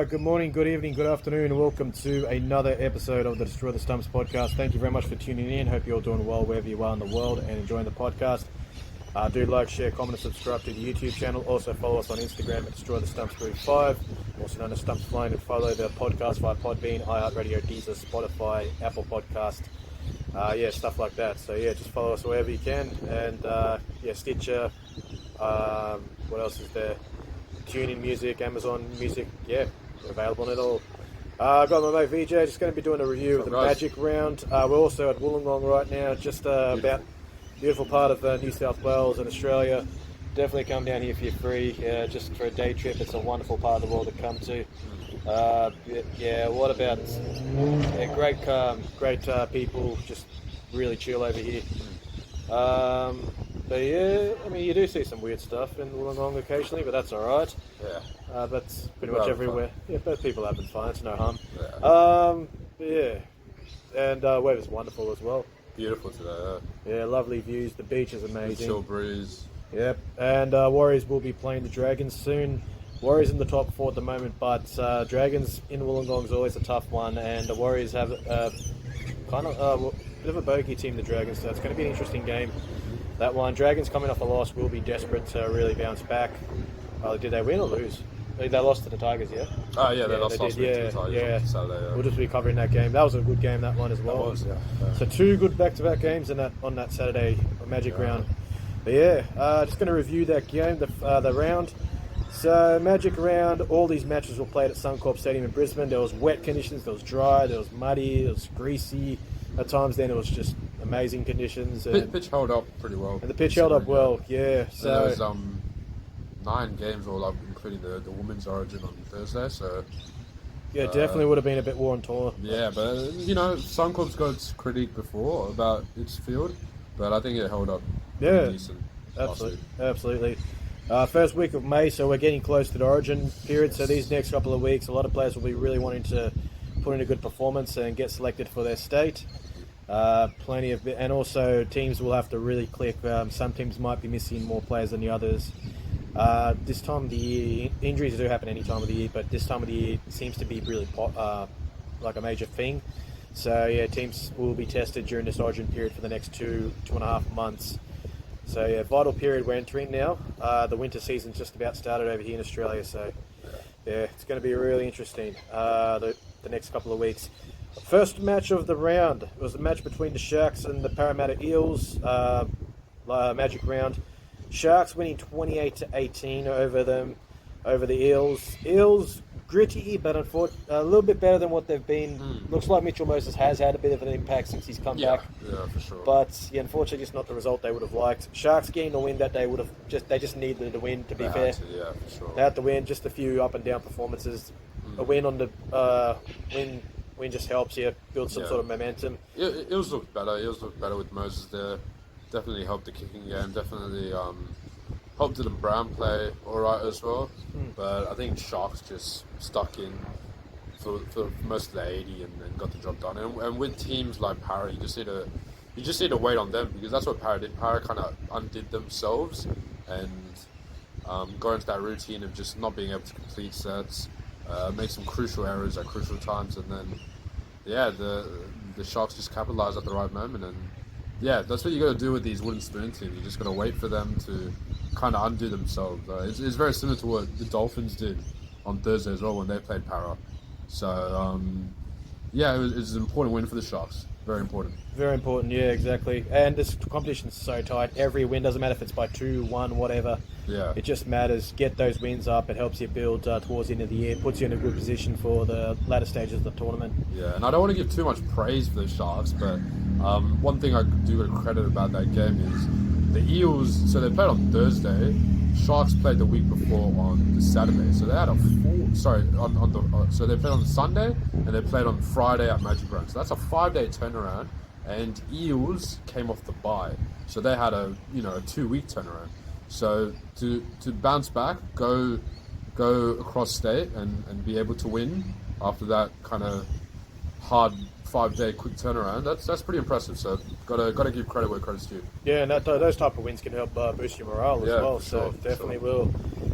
good morning, good evening, good afternoon, and welcome to another episode of the Destroy the Stumps podcast. Thank you very much for tuning in. Hope you're all doing well wherever you are in the world and enjoying the podcast. Do like, share, comment, and subscribe to the YouTube channel. Also follow us on Instagram at Destroy the Stumps 35, also known as Stumps Flying, and follow the podcast via Podbean, iHeartRadio, Deezer, Spotify, Apple Podcast, stuff like that. So just follow us wherever you can, and Stitcher. What else is there? TuneIn Music, Amazon Music, we're available on it all. I've got my mate Vijay, just going to be doing a review of the Magic Round. We're also at Wollongong right now, just about beautiful part of New South Wales and Australia. Definitely come down here if you're free, just for a day trip. It's a wonderful part of the world to come to. What about great people, just really chill over here. You do see some weird stuff in Wollongong occasionally, but that's alright. That's pretty much everywhere. Fun. Both people have been fine, it's no harm. And weather's wonderful as well. Beautiful today, lovely views, the beach is amazing. Chill breeze. Yep, and Warriors will be playing the Dragons soon. Warriors in the top 4 at the moment, but Dragons in Wollongong is always a tough one, and the Warriors have a bit of a bogey team, the Dragons, so it's going to be an interesting game. That one, Dragons coming off a loss will be desperate to really bounce back. Did they win or lose? They lost to the Tigers, they lost last week to the Tigers on Saturday. We'll just be covering that game. That was a good game, that one as well. That was, So 2 good back-to-back games on that Saturday Magic Round. But just going to review that game, the round. So Magic Round, all these matches were played at Suncorp Stadium in Brisbane. There was wet conditions, there was dry, there was muddy, there was greasy. At times then it was just amazing conditions. The pitch held up pretty well. And the pitch held up well, So there was 9 games all up, including the Women's Origin on Thursday. So definitely would have been a bit worn torn. Yeah, but Suncorp's got its critique before about its field, but I think it held up. Decent. Absolutely. First week of May, so we're getting close to the Origin period. So these next couple of weeks, a lot of players will be really wanting to put in a good performance and get selected for their state. And also teams will have to really click. Some teams might be missing more players than the others. This time of the year, injuries do happen any time of the year, but this time of the year seems to be really like a major thing. So teams will be tested during this Origin period for the next 2.5 months. So vital period we're entering now. The winter season's just about started over here in Australia, so it's going to be really interesting the next couple of weeks. First match of the round was a match between the Sharks and the Parramatta Eels. Magic Round. Sharks winning 28-18 over the Eels. Eels gritty, but unfortunately a little bit better than what they've been. Looks like Mitchell Moses has had a bit of an impact since he's come back. Yeah, for sure. But unfortunately, just not the result they would have liked. Sharks getting the win that they would have they just needed the win. To be fair, for sure. They had to win. Just a few up and down performances. A win on the win just helps you build some sort of momentum. Eels looked better. Eels looked better with Moses there. Definitely helped the kicking game. Definitely helped Dylan Brown play all right as well. But I think Sharks just stuck in for most of the 80 and got the job done. And with teams like Parra, you just need to wait on them, because that's what Parra did. Parra kind of undid themselves and got into that routine of just not being able to complete sets. Make some crucial errors at crucial times, and then the Sharks just capitalised at the right moment. And that's what you got to do with these wooden spoon teams. You just got to wait for them to kind of undo themselves. It's very similar to what the Dolphins did on Thursday as well when they played Parra. So it was an important win for the Sharks. Very important. Very important, exactly. And this competition's so tight. Every win, doesn't matter if it's by 2, 1, whatever. It just matters. Get those wins up. It helps you build towards the end of the year. Puts you in a good position for the latter stages of the tournament. And I don't want to give too much praise for the Sharks, but one thing I do get credit about that game is the Eels. So they played on Thursday. Sharks played the week before on the Saturday. So they had so they played on Sunday and they played on Friday at Magic Round. So that's a 5-day turnaround. And Eels came off the bye, so they had a 2-week turnaround. So to bounce back, go across state and be able to win after that kind of hard 5-day quick turnaround. That's pretty impressive. So gotta give credit where credit's due. Yeah, and those type of wins can help boost your morale as well. So definitely will.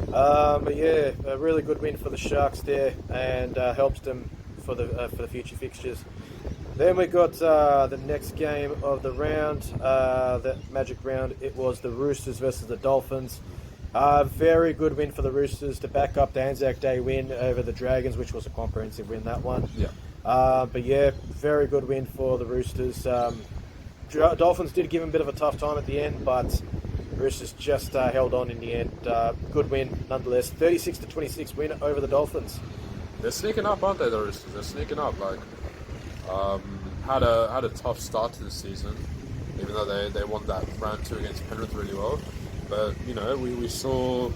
But yeah, a really good win for the Sharks there, and helps them for the future fixtures. Then we got the next game of the round, the Magic round. It was the Roosters versus the Dolphins. Very good win for the Roosters to back up the Anzac Day win over the Dragons, which was a comprehensive win, that one. Yeah. But yeah, very good win for the Roosters. Dolphins did give them a bit of a tough time at the end, but Roosters just held on in the end. Good win nonetheless. 36-26 win over the Dolphins. They're sneaking up, aren't they, the Roosters? They're sneaking up. Like, had a tough start to the season, even though they won that round 2 against Penrith really well. But you know, we saw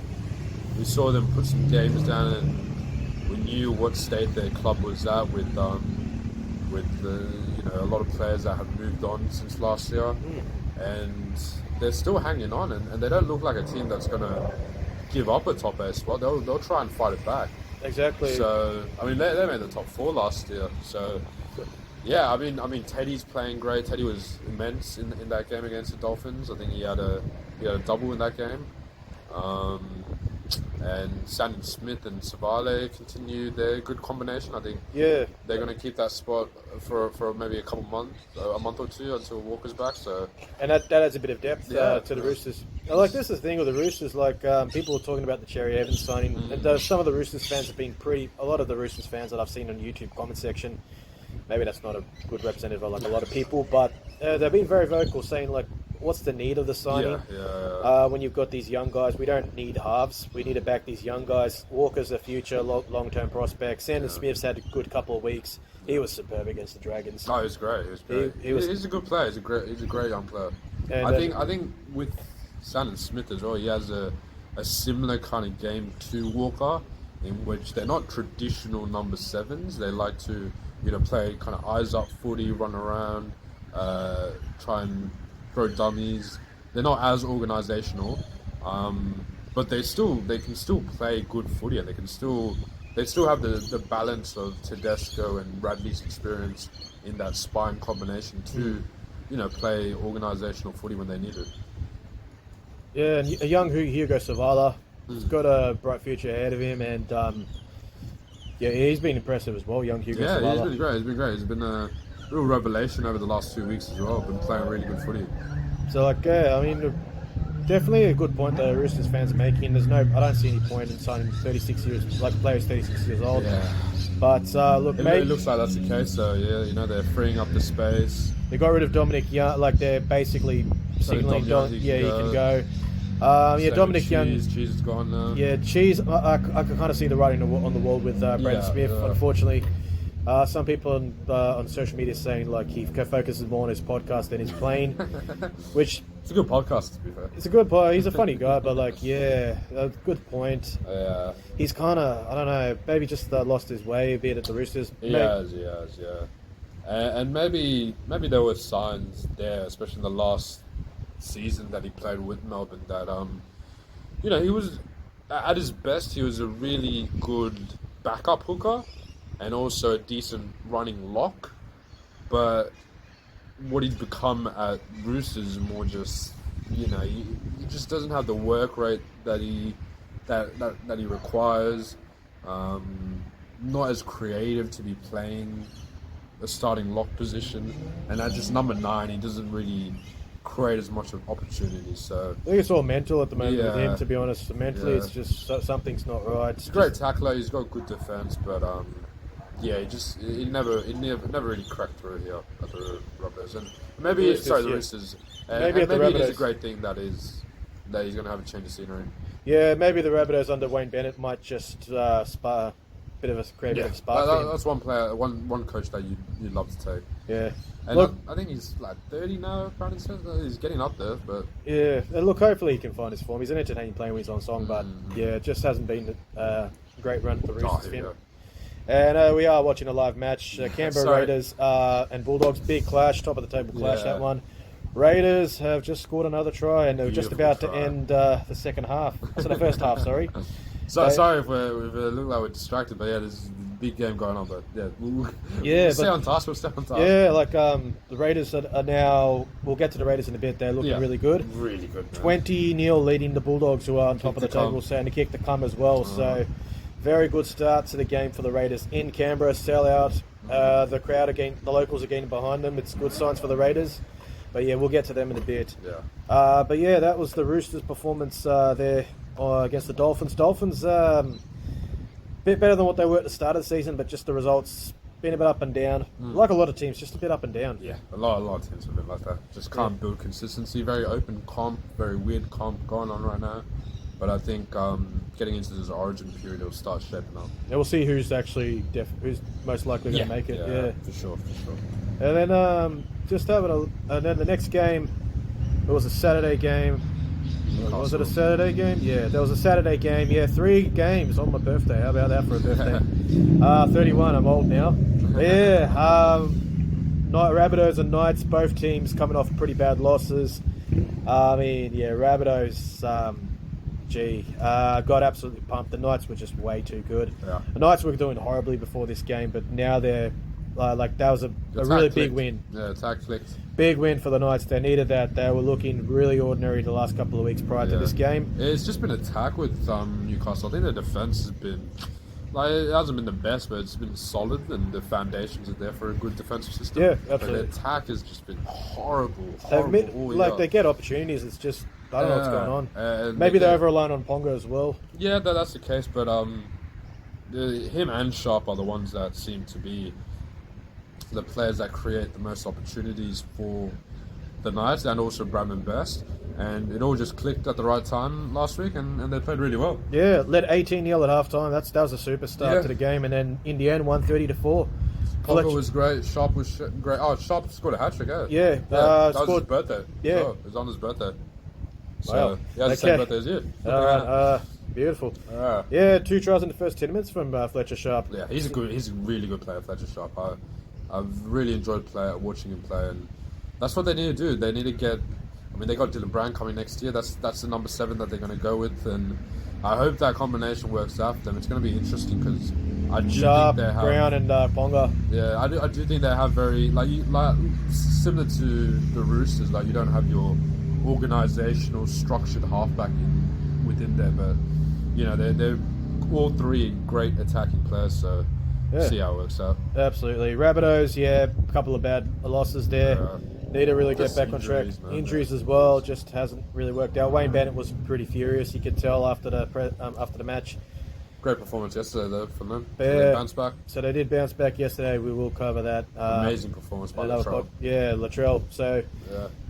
them put some games down, and we knew what state their club was at with the a lot of players that have moved on since last year, and they're still hanging on, and they don't look like a team that's gonna give up a top 8 spot. They'll try and fight it back. Exactly. So I mean, they made the top 4 last year. So yeah, I mean, Teddy's playing great. Teddy was immense in that game against the Dolphins. I think he had a double in that game. And Sandon Smith and Savale continue their good combination. I think they're going to keep that spot for maybe a month or two until Walker's back. So and that adds a bit of depth to the Roosters. Like, this is the thing with the Roosters. Like, people are talking about the Cherry Evans signing. And some of the Roosters fans have been a lot of the Roosters fans that I've seen on YouTube comment section. Maybe that's not a good representative of like a lot of people, but they've been very vocal, saying like, what's the need of the signing? When you've got these young guys, we don't need halves. We need to back these young guys. Walker's a future long-term prospect. Sandon Smith's had a good couple of weeks. He was superb against the Dragons. Oh, he was great. He's a good player. He's a great young player. And I think with Sandon Smith as well, he has a similar kind of game to Walker, in which they're not traditional number 7s. They like to play kind of eyes up footy, run around, try and throw dummies. They're not as organisational, but they can still play good footy, and they still have the balance of Tedesco and Radley's experience in that spine combination to play organisational footy when they need it. Yeah, and a young Hugo Savala has got a bright future ahead of him, and he's been impressive as well, young Hugo Savala. Yeah, he's been great. He's been a real revelation over the last 2 weeks as well. Been playing really good footy. So, I mean, definitely a good point that Roosters fans are making. I don't see any point in signing 36 years, like players 36 years old. Yeah. But look, it looks like that's the case. So yeah, they're freeing up the space. They got rid of Dominic Young. Like, they're basically signaling, he can go. Dominic Young. Cheese is gone now. Yeah, Cheese. I can kind of see the writing on the wall with Brandon Smith. Yeah. Unfortunately, some people on social media saying like he focuses more on his podcast than his playing, which it's a good podcast, to be fair. It's a good podcast. He's a funny guy, but like, a good point. Yeah. He's kind of, I don't know, maybe just lost his way a bit at the Roosters. He has. And maybe there were signs there, especially in the last season that he played with Melbourne, that he was at his best. He was a really good backup hooker and also a decent running lock, but what he's become at Roosters is more just he just doesn't have the work rate that he requires. Not as creative to be playing a starting lock position, and at just number 9 he doesn't really create as much of opportunities. So I think it's all mental at the moment with him, to be honest. Mentally, it's just something's not right. He's a great tackler. He's got good defense, but he never really cracked through here at the Rabbitohs. And maybe the Roosters. Maybe it is a great thing that he's going to have a change of scenery. Yeah, maybe the Rabbitohs under Wayne Bennett might just spark bit of a creative spark. That's one player, one coach that you'd love to take. Yeah. And look, I think he's like 30 now, Brandon Smith. He's getting up there, but yeah. And look, hopefully he can find his form. He's an entertaining player when he's on song, but it just hasn't been a great run for the Roosters. And we are watching a live match. Canberra Raiders and Bulldogs, big clash, top of the table clash. That one. Raiders have just scored another try, and they're just about to end the second half. So the first half, sorry. Sorry if we look like we're distracted, but yeah, there's big game going on, but yeah, we'll stay but on task. We'll stay on task. yeah, like the Raiders are now. We'll get to the Raiders in a bit. They're looking really good. Really good. 20-0 leading the Bulldogs, who are on top of the table, so and to kick the come as well. So very good start to the game for the Raiders in Canberra. Sell out. The crowd again. The locals are getting behind them. It's good signs for the Raiders. But yeah, we'll get to them in a bit. Yeah. But yeah, that was the Roosters' performance there against the Dolphins. Dolphins, bit better than what they were at the start of the season, but just the results been a bit up and down. Like a lot of teams, just a bit up and down. Yeah, a lot of teams are a bit like that. Just can't build consistency. Very open comp, very weird comp going on right now. But I think getting into this origin period, it'll start shaping up. Yeah, we'll see who's actually who's most likely going to make it. Yeah, for sure. And then and then the next game, it was a Saturday game. Was it a Saturday game? Yeah, there was a Saturday game. Yeah, 3 games on my birthday. How about that for a birthday? 31. I'm old now. Yeah. Rabbitohs and Knights, both teams coming off pretty bad losses. Rabbitohs. Got absolutely pumped. The Knights were just way too good. Yeah. The Knights were doing horribly before this game, but now they're that was a really big win. Yeah, attack clicked. Big win for the Knights. They needed that. They were looking really ordinary the last couple of weeks prior to this game. It's just been attack with Newcastle. I think their defense has been it hasn't been the best, but it's been solid, and the foundations are there for a good defensive system. Yeah, absolutely. But the attack has just been horrible. They get opportunities. It's just I don't know what's going on. Maybe they're over reliant on Ponga as well. Yeah, that's the case. But him and Sharp are the ones that seem to be the players that create the most opportunities for the Knights, and also Bradman Best. And it all just clicked at the right time last week, and they played really well. Yeah, led 18-0 at halftime. That was a super start to the game, and then Indiana won 30-4. Ponga was great. Sharp was great. Oh, Sharp scored a hat-trick, Yeah. That was his birthday. Yeah. Sure, it was on his birthday. So, wow. He has the same birthday as you. Beautiful. Yeah, 2 tries in the first 10 minutes from Fletcher Sharp. Yeah, he's a really good player, Fletcher Sharp. I've really enjoyed watching him play, and that's what they need to do. They need to get. I mean, they got Dylan Brown coming next year. That's the number 7 that they're going to go with, and I hope that combination works out for them. It's going to be interesting because I do Sharp, think they have Brown, and Ponga. Yeah, I do think they have very similar to the Roosters. Like, you don't have your organisational structured halfback within there, but they're all 3 great attacking players. So. Yeah. See how it works out. Absolutely. Rabbitohs, a couple of bad losses there. Need to really get back on track. Injuries as well, just hasn't really worked out. Wayne Bennett was pretty furious, you could tell after the match. Great performance yesterday though from them. They bounced back. So they did bounce back yesterday. We will cover that. Amazing performance by Latrell. Latrell. So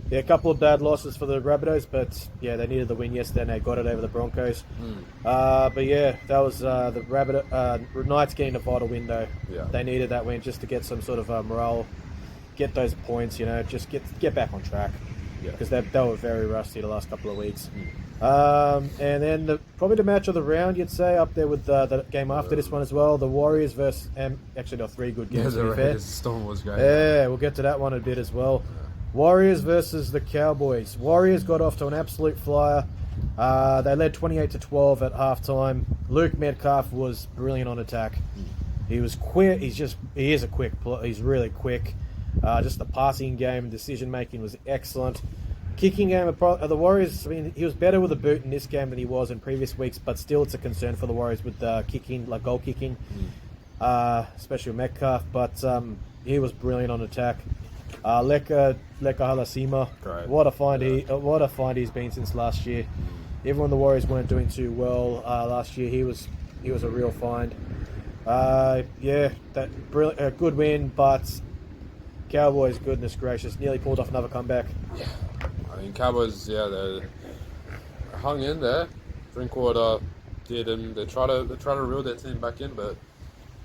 a couple of bad losses for the Rabbitohs, but they needed the win yesterday and they got it over the Broncos. That was the Knights getting a vital win though. Yeah. They needed that win just to get some sort of morale, get those points, just get back on track. Because they were very rusty the last couple of weeks. And then probably the match of the round, you'd say, up there with the game after this one as well. The Warriors versus actually, no, 3 good games. The Raiders Storm was great. Yeah, we'll get to that one a bit as well. Warriors versus the Cowboys. Warriors got off to an absolute flyer. They led 28-12 at halftime. Luke Metcalf was brilliant on attack. He was quick. He's really quick. Just the passing game and decision making was excellent. Kicking game of the Warriors, I mean, he was better with a boot in this game than he was in previous weeks, but still it's a concern for the Warriors with kicking, like goal kicking, especially with Metcalf. But he was brilliant on attack. Leka Halasima, what a find he's been since last year. Even when the Warriors weren't doing too well last year, he was a real find. Good win, but Cowboys, goodness gracious, nearly pulled off another comeback. Yeah, I mean Cowboys, they hung in there. Drinkwater did, and they try to reel their team back in, but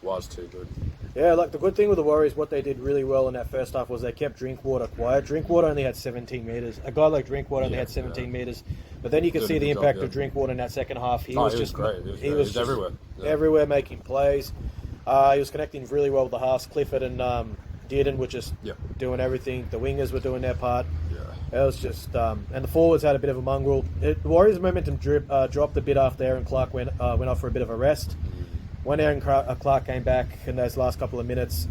was too good. Yeah, like the good thing with the Warriors, what they did really well in that first half was they kept Drinkwater quiet. Drinkwater only had 17 metres. A guy like Drinkwater only had 17 metres. But then you could see the impact of Drinkwater in that second half. He was great. He was everywhere. Everywhere making plays. He was connecting really well with the halves. Clifford and Dearden were just doing everything. The wingers were doing their part. It was just... and the forwards had a bit of a mongrel. The Warriors' momentum dropped a bit after Aaron Clark went off for a bit of a rest. when Aaron Clark came back in those last couple of minutes,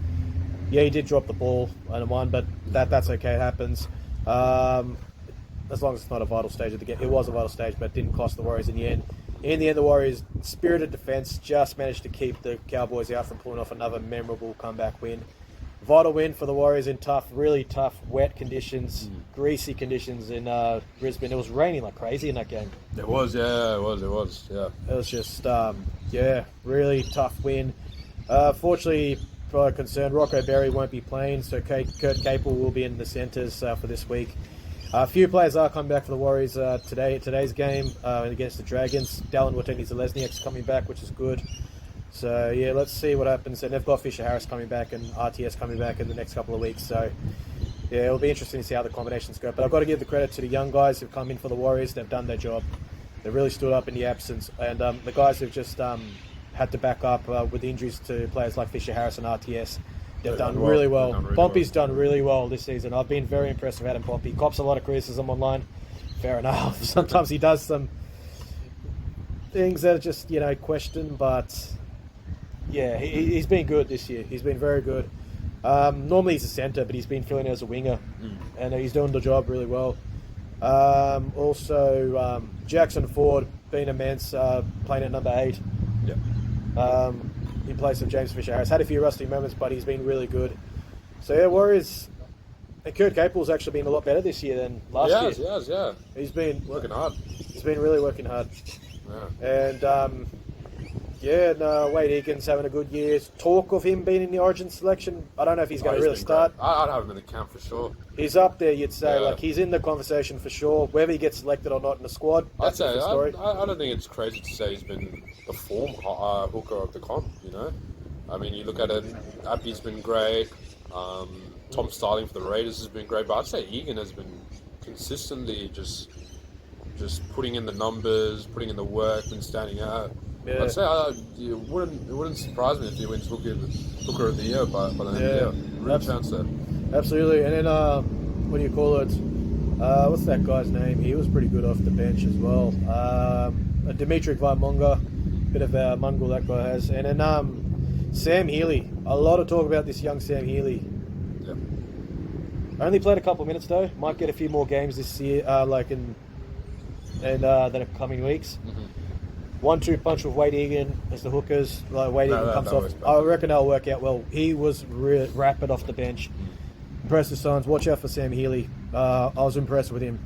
yeah, he did drop the ball and one, but that's okay. It happens. As long as it's not a vital stage of the game. It was a vital stage, but it didn't cost the Warriors in the end. In the end, the Warriors' spirited defense just managed to keep the Cowboys out from pulling off another memorable comeback win. Vital win for the Warriors in really tough, wet conditions, greasy conditions in Brisbane. It was raining like crazy in that game. It was, yeah. It was. It was just, really tough win. Fortunately, for our concern, Rocco Berry won't be playing, so Kurt Capel will be in the centres for this week. A few players are coming back for the Warriors today's game against the Dragons. Dallin Watene-Zelezniak's coming back, which is good. So, yeah, let's see what happens. And they've got Fisher Harris coming back and RTS coming back in the next couple of weeks. So, yeah, it'll be interesting to see how the combinations go. But I've got to give the credit to the young guys who've come in for the Warriors. They've done their job. They've really stood up in the absence. And the guys who've just had to back up with injuries to players like Fisher Harris and RTS, they've done really well. Pompey's done really well this season. I've been very impressed with Adam Pompey. Cops a lot of criticism online. Fair enough. Sometimes he does some things that are just, questioned, but yeah, he's been good this year. He's been very good. Normally he's a centre, but he's been filling in as a winger, and he's doing the job really well. Also, Jackson Ford, being immense, playing at number 8. Yeah. In place of James Fisher Harris. Had a few rusty moments, but he's been really good. So, yeah, Warriors... And Kurt Capel's actually been a lot better this year than last year. He has, yeah. He's been... Working hard. He's been really working hard. Yeah. And, Wade Egan's having a good year. Talk of him being in the Origin selection. I don't know if he's going to really start. I'd have him in the camp for sure. He's up there, you'd say. Like, he's in the conversation for sure. Whether he gets selected or not in the squad, that's a different story. I don't think it's crazy to say he's been the form hooker of the comp, I mean, you look at it, Appy's been great. Tom Starling for the Raiders has been great. But I'd say Egan has been consistently just putting in the numbers, putting in the work, and standing out. Yeah. I'd say it wouldn't surprise me if he wins Hooker of the Year by the end of the year. Real chance there. Absolutely. And then, what do you call it? What's that guy's name? He was pretty good off the bench as well. Dimitri Vaimonga, bit of a mongrel that guy has. And then Sam Healy. A lot of talk about this young Sam Healy. Yeah. Only played a couple of minutes though. Might get a few more games this year, in the coming weeks. 1-2 punch with Wade Egan as the hookers. Wade Egan comes off. I reckon that'll work out well. He was rapid off the bench. Impressive signs. Watch out for Sam Healy. I was impressed with him.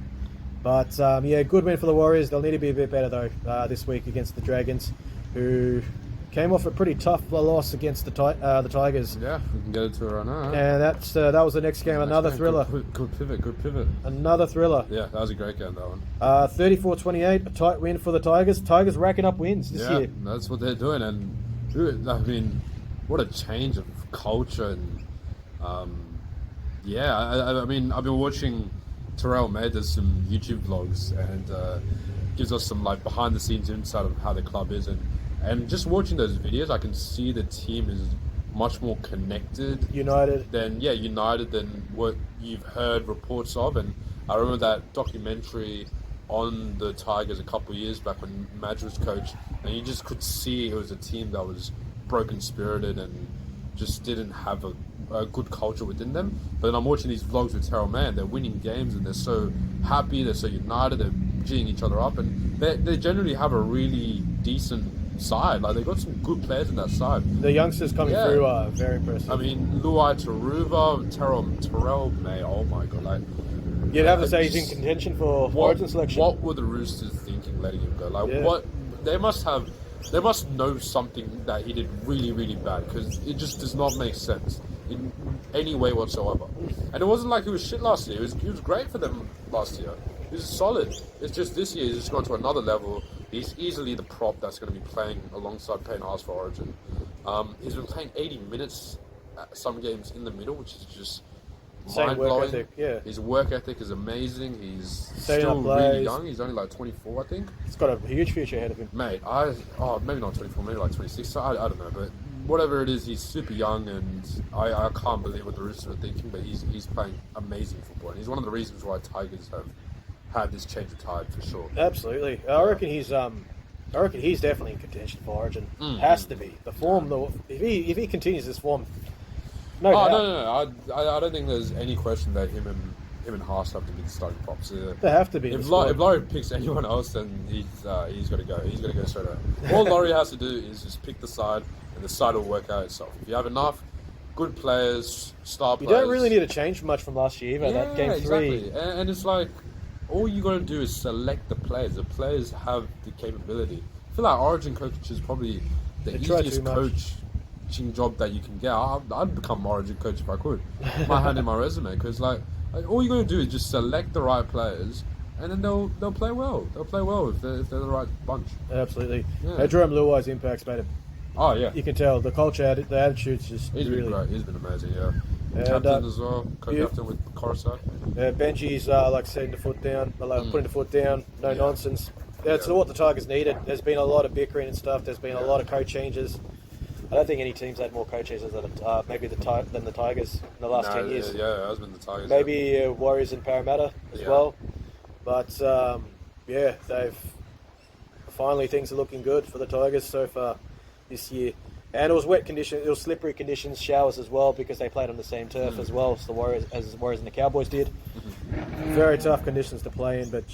But good win for the Warriors. They'll need to be a bit better though this week against the Dragons, who came off a pretty tough loss against the Tigers. Yeah, we can get into it right now. And that was the next game. Another thriller. Good pivot. Another thriller. Yeah, that was a great game, that one. 34-28, a tight win for the Tigers. Tigers racking up wins this year. That's what they're doing. And, I mean, what a change of culture. And, I mean, I've been watching Terrell May does some YouTube vlogs and gives us some, behind-the-scenes insight of how the club is. And just watching those videos, I can see the team is much more connected. United than what you've heard reports of. And I remember that documentary on the Tigers a couple of years back when Madge was coach, and you just could see it was a team that was broken-spirited and just didn't have a good culture within them. But then I'm watching these vlogs with Terrell May, and they're winning games, and they're so happy, they're so united, they're geeing each other up, and they generally have a really decent side. They've got some good players in that side. The youngsters coming through are very impressive. I mean, Luai Taruva, Terrell May, oh my god. You'd have to say he's in contention for Origin selection. What were the Roosters thinking letting him go? What they must know something that he did really, really bad, because it just does not make sense in any way whatsoever. And it wasn't like he was shit last year. He was great for them last year. He was solid. It's just this year he's just gone to another level. He's easily the prop that's going to be playing alongside Payne Haas for Origin. He's been playing 80 minutes at some games in the middle, which is just mind-blowing. His work ethic is amazing. He's still really young. He's only 24, I think. He's got a huge future ahead of him. Mate, maybe not 24, maybe 26. So I don't know, but whatever it is, he's super young, and I can't believe what the Roosters are thinking, but he's playing amazing football. And he's one of the reasons why Tigers have had this change of tide for sure. Absolutely. I reckon he's I reckon he's definitely in contention for Origin. Has to be. The form, though, if he continues this form, no doubt. No. I don't think there's any question that him and Haas have to be the starting props. They have to be. If Laurie picks anyone else, then he's got to go. He's got to go straight away. All Laurie has to do is just pick the side, and the side will work out itself. If you have enough good players, star players, you don't really need to change much from last year either. That game 3, exactly. And it's like all you got to do is select the players. The players have the capability. I feel like Origin coach is probably the easiest coaching job that you can get. I'd become Origin coach if I could. My hand in my resume, because like all you got to do is just select the right players, and then they'll play well. They'll play well if they're the right bunch. Absolutely. Yeah. Jerome Luai's impact's made it. Oh yeah, you can tell the culture, the attitude's just. He's really been great. He's been amazing. Yeah. And, captain as well, co-captain with Coruscant. Benji's like setting the foot down, putting the foot down, no nonsense. That's what the Tigers needed. There's been a lot of bickering and stuff. There's been a lot of coach changes. I don't think any team's had more coach changes than the Tigers in the last 10 years. Yeah, it has been the Tigers. Maybe Warriors and Parramatta as well. But they've finally, things are looking good for the Tigers so far this year. And it was wet conditions, it was slippery conditions, showers as well, because they played on the same turf as well as the Warriors and the Cowboys did. Very tough conditions to play in, but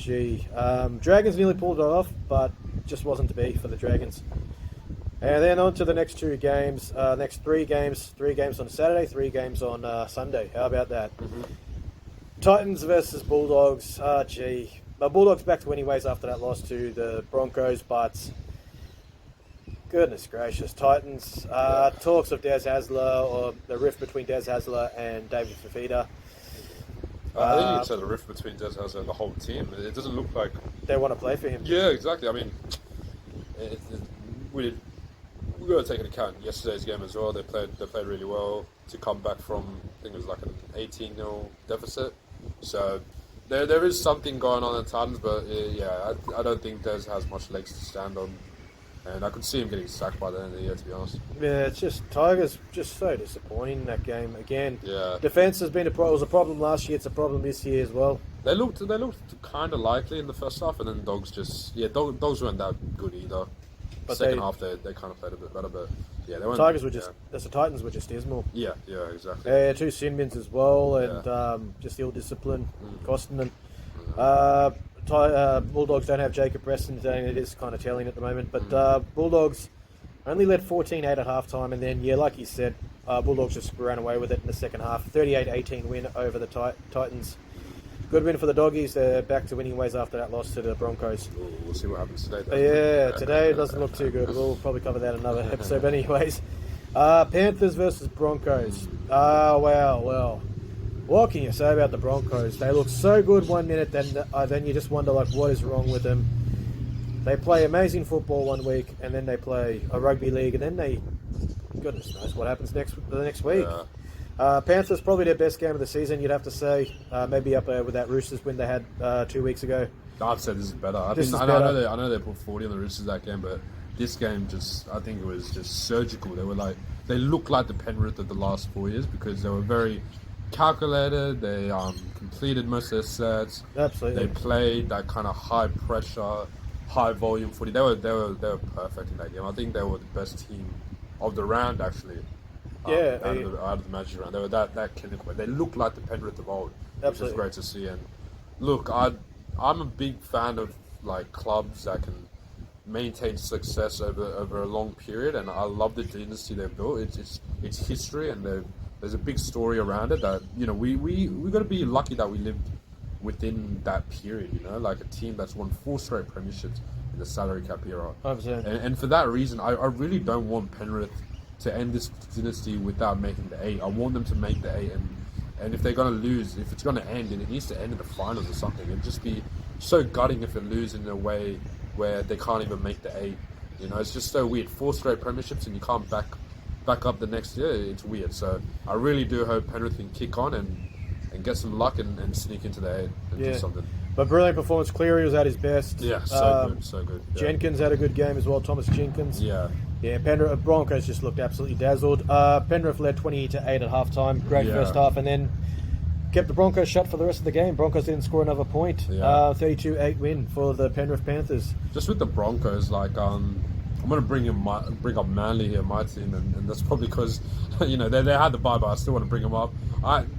Dragons nearly pulled it off, but just wasn't to be for the Dragons. And then on to the next 2 games, next 3 games. 3 games on Saturday, 3 games on Sunday. How about that? Titans versus Bulldogs. Bulldogs back to winning ways after that loss to the Broncos, but goodness gracious, Titans. Talks of Des Hasler, or the rift between Des Hasler and David Fifita. I think you could say the rift between Des Hasler and the whole team. It doesn't look like they want to play for him. Yeah, exactly. I mean, we've got to take into account yesterday's game as well. They played really well to come back from, I think it was like an 18-0 deficit. So there is something going on in Titans, but I don't think Des has much legs to stand on. And I could see him getting sacked by the end of the year, to be honest. Yeah, it's just Tigers just so disappointing in that game again. Yeah, defense has been was a problem last year. It's a problem this year as well. They looked kind of likely in the first half, and then Dogs Dogs weren't that good either. But second half they kind of played a bit better, but they weren't. Tigers were the Titans were just dismal. Yeah, exactly. 2 sin bins as well, and just ill discipline costing them. Bulldogs don't have Jacob Preston today, and it is kind of telling at the moment. But Bulldogs only led 14-8 at halftime, and then, like you said, Bulldogs just ran away with it in the second half. 38-18 win over the Titans. Good win for the Doggies. They're back to winning ways after that loss to the Broncos. We'll see what happens today. Today it doesn't look too good. We'll probably cover that in another episode. But anyways, Panthers versus Broncos. Well. What can you say about the Broncos? They look so good 1 minute, then you just wonder what is wrong with them. They play amazing football 1 week, and then they play a rugby league, and then goodness knows what happens the next week. Panthers probably their best game of the season, you'd have to say. Maybe up with that Roosters win they had 2 weeks ago. I'd say this is better. I know they put 40 on the Roosters that game, but this game I think it was just surgical. They looked like the Penrith of the last 4 years, because they were very calculated. They completed most of their sets. Absolutely. They played that kind of high pressure, high volume footy. They were perfect in that game. I think they were the best team of the round, actually. Out of the Magic round, they were that clinical. They looked like the Penrith of old. Absolutely. Which was great to see. And look, I'm a big fan of clubs that can maintain success over a long period, and I love the dynasty they've built. It's history, and there's a big story around it that we got to be lucky that we lived within that period. Like a team that's won 4 straight premierships in the salary cap era. 100%. And for that reason, I really don't want Penrith to end this dynasty without making the 8. I want them to make the 8, and if they're going to lose, if it's going to end, then it needs to end in the finals or something. It'd just be so gutting if it loses in a way where they can't even make the 8. It's just so weird. 4 straight premierships and you can't back up the next year. It's weird. So I really do hope Penrith can kick on and get some luck and sneak into the 8 and do something. But brilliant performance. Cleary was at his best. Yeah, so good. Yeah. Jenkins had a good game as well. Thomas Jenkins. Yeah. Penrith Broncos just looked absolutely dazzled. Penrith led 20-8 at halftime. Great first half, and then kept the Broncos shut for the rest of the game. Broncos didn't score another point. Yeah. 32-8 win for the Penrith Panthers. Just with the Broncos, like I'm going to bring up Manly here, my team, and that's probably because they had the bye, but I still want to bring them up.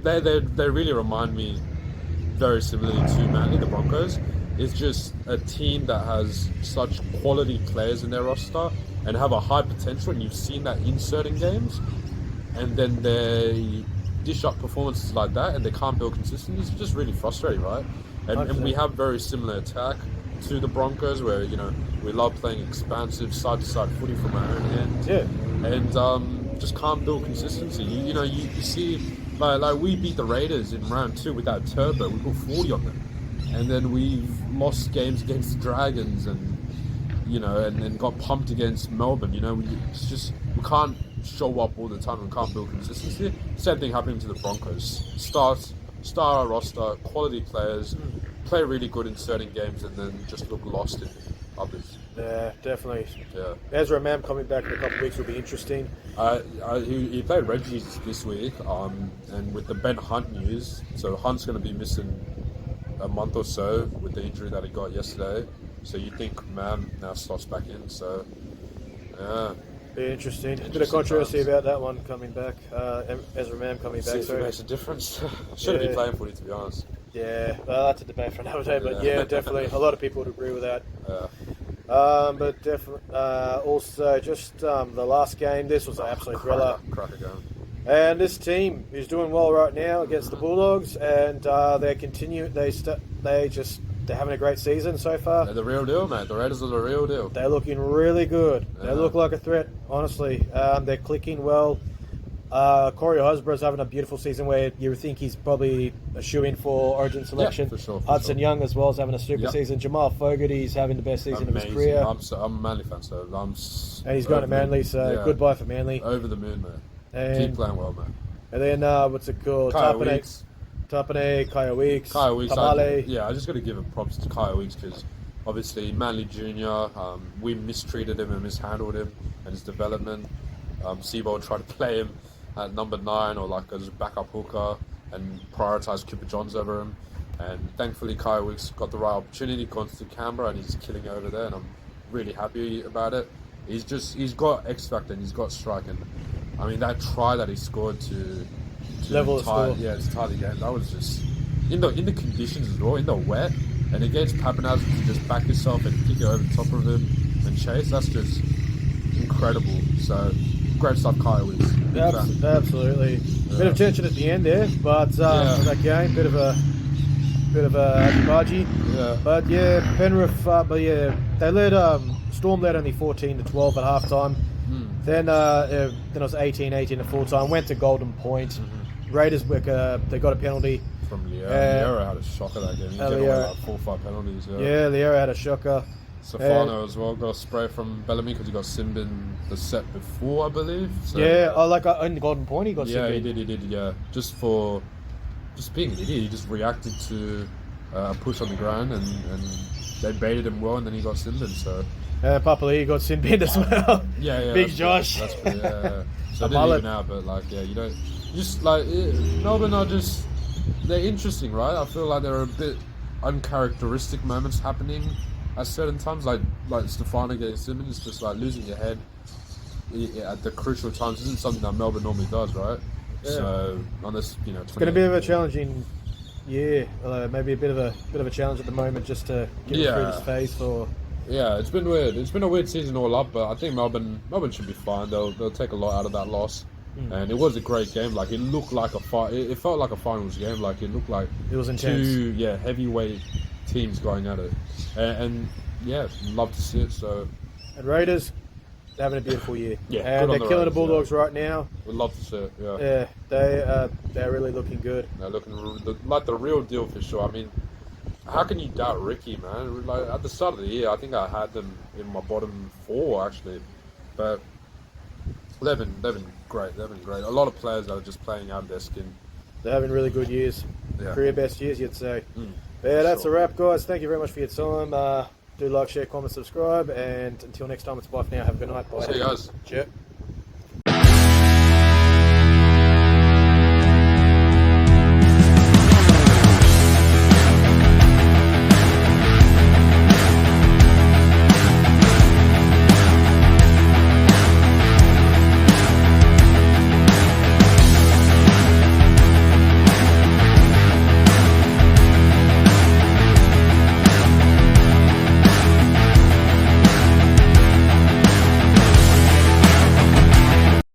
They really remind me very similarly to Manly, the Broncos. It's just a team that has such quality players in their roster and have a high potential, and you've seen that in certain games, and then they dish up performances like that and they can't build consistency. It's just really frustrating, right? And we have very similar attack to the Broncos, where we love playing expansive side-to-side footy from our own end, and just can't build consistency. You see, like we beat the Raiders in round 2 without Turbo. We put 40 on them, and then we've lost games against the Dragons, and and got pumped against Melbourne. We can't show up all the time and can't build consistency. Same thing happening to the Broncos. Star roster, quality players, play really good in certain games, and then just look lost in others. Yeah, definitely. Yeah. Ezra Mam coming back in a couple of weeks will be interesting. He played Reggie's this week, and with the Ben Hunt news, so Hunt's going to be missing a month or so with the injury that he got yesterday. So you think Mam now slots back in, so yeah. Be interesting. A bit of controversy about that one coming back. Ezra Mam coming back. See if it makes a difference. Shouldn't be playing footy, to be honest. Yeah, that's a debate for another day, but yeah, definitely. A lot of people would agree with that. Yeah. But definitely, also just the last game, this was an absolute thriller. Cracker game. And this team is doing well right now against the Bulldogs, and they're having a great season so far. They're the real deal, mate. The Raiders are the real deal. They're looking really good. Yeah. They look like a threat, honestly. They're clicking well. Corey Hosborough's having a beautiful season where you think he's probably a shoe-in for Origin selection. Yeah, for sure. Hudson Young as well is having a super season. Jamal Fogarty's having the best season of his career. I'm a Manly fan, so and he's going to Manly, so goodbye for Manly. Over the moon, mate. And keep playing well, mate. And then, what's it called? Tapane, Kaya Weeks, Kamale. I just got to give him props to Kaya Weeks because obviously Manly Junior, we mistreated him and mishandled him and his development. Seabold tried to play him at number 9 or like as a backup hooker and prioritise Cooper Johns over him. And thankfully Kaya Weeks got the right opportunity, gone to Canberra, and he's killing over there, and I'm really happy about it. He's got X factor and he's got strike, and I mean that try that he scored to level the score. Yeah, to tie the game. That was just in the conditions as well, in the wet, and against Papenhuyzen to just back yourself and kick it over the top of him and chase. That's just incredible. So great stuff, Kyle Weeks. Absolutely. Bit of tension at the end there, but for that game, bit of a budgie. Yeah. But yeah, Penrith. They led. Storm led only 14-12 at half time. Then it was 18-18 at full time. Went to Golden Point. Raiders they got a penalty from Liera. Liera had a shocker that game. He did away like 4 or 5 penalties. Yeah, Liera had a shocker. Stefano as well got a spray from Bellamy because he got simmed in the set before, I believe. So, in Golden Point he got simmed. Yeah, he did. Yeah, just being an idiot. He just reacted to a push on the ground, and they baited him well, and then he got simmed in. So. Papali'i got sin binned as well. Yeah. Big Josh. That's pretty, So it didn't even out, but Melbourne are they're interesting, right? I feel like there are a bit uncharacteristic moments happening at certain times, like Stefano getting Simmons, just like losing your head at the crucial times isn't something that Melbourne normally does, right? Yeah. So on this, it's going to be a bit of a challenging year. Maybe a bit of a challenge at the moment just to get through this phase for. Yeah, it's been weird. It's been a weird season all up, but I think Melbourne should be fine. They'll take a lot out of that loss, and it was a great game. Like it looked like it felt like a finals game. Like it looked like it was intense. 2 heavyweight teams going at it, and love to see it. So, and Raiders having a beautiful year. Yeah, and they're killing the Bulldogs right now. We'd love to see it. Yeah, they're really looking good. They're looking like the real deal for sure. I mean. How can you doubt Ricky, man? Like at the start of the year, I think I had them in my bottom 4 actually, but they've been great. They've been great. A lot of players that are just playing out of their skin. They're having really good years, career best years, you'd say. That's a wrap, guys. Thank you very much for your time. Do like, share, comment, subscribe, and until next time, it's bye for now. Have a good night. Bye. See you guys. Cheers.